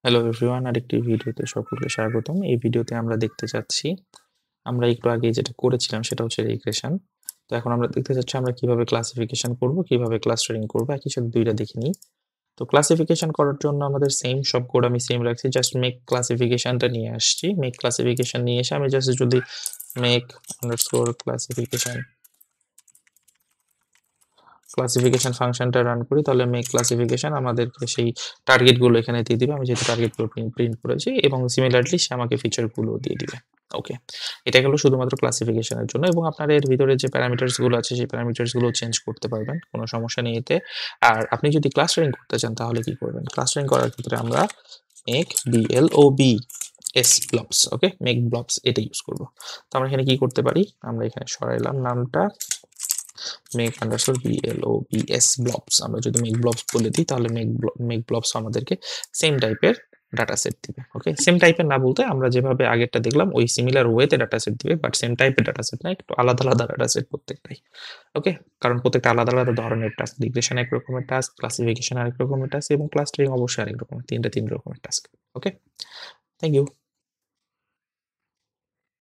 Hello everyone, আরেকটি ভিডিওতে সকলকে স্বাগতম। এই ভিডিওতে আমরা দেখতে যাচ্ছি, আমরা একটু আগে যেটা করেছিলাম সেটা হচ্ছে রিগ্রেশন। তো এখন আমরা দেখতে যাচ্ছি আমরা কিভাবে ক্লাসিফিকেশন করব, কিভাবে ক্লাস্টারিং করব, একই সাথে দুইটা দেখে নিই। তো ক্লাসিফিকেশন করার জন্য আমাদের সেম সব কোড আমি সেম রাখছি, জাস্ট মেক ক্লাসিফিকেশনটা নিয়ে আসছি। মেক ক্লাসিফিকেশন নিয়ে এসে আমি জাস্ট যদি মেক আন্ডারস্কোর ক্লাসিফিকেশন ফাংশনটা রান করি, তাহলে মেক ক্লাসিফিকেশন আমাদেরকে সেই টার্গেটগুলো এখানে দিয়ে দিবে। আমি যেহেতু টার্গেটগুলো প্রিন্ট করেছি, এবং সিমিলারলি সে আমাকে ফিচারগুলো দিয়ে দিবে। ওকে, এটা গেল শুধুমাত্র ক্লাসিফিকেশনের জন্য, এবং আপনার এর ভিতরে যে প্যারামিটারসগুলো আছে সেই প্যারামিটারসগুলো চেঞ্জ করতে পারবেন, কোনো সমস্যা নেই এতে। আর আপনি যদি ক্লাস্টারিং করতে চান তাহলে কি করবেন? ক্লাস্টারিং করার ক্ষেত্রে আমরা মেক BLOBS ব্লবস, ওকে, মেক ব্লবস এটা ইউজ করব। তো আমরা এখানে কি করতে পারি? আমরা এখানে সরাইলাম নামটা, মেক আন্ডারস্কোর BLOBS ব্লবস। আমরা যদি মেক ব্লবস বলে দিই তাহলে মেক ব্লবস আমাদেরকে সেম টাইপের ডাটা সেট দিবে। ওকে, সেম টাইপের না বলতে আমরা যেভাবে আগেরটা দেখলাম ওই সিমিলার ওয়েতে ডাটা সেট দিবে, বাট সেম টাইপের ডাটা সেট না, একটু আলাদা আলাদা ডাটা সেট প্রত্যেকটাই। ওকে, কারণ প্রত্যেকটা আলাদা আলাদা ধরনের টাস্ক, রিগ্রেশন এক রকমের টাস্ক, ক্লাসিফিকেশন আরেক রকমের টাস্ক, এবং ক্লাস্টারিং অবশ্যই আরেক রকমের, তিন রকমের টাস্ক। Okay, thank you.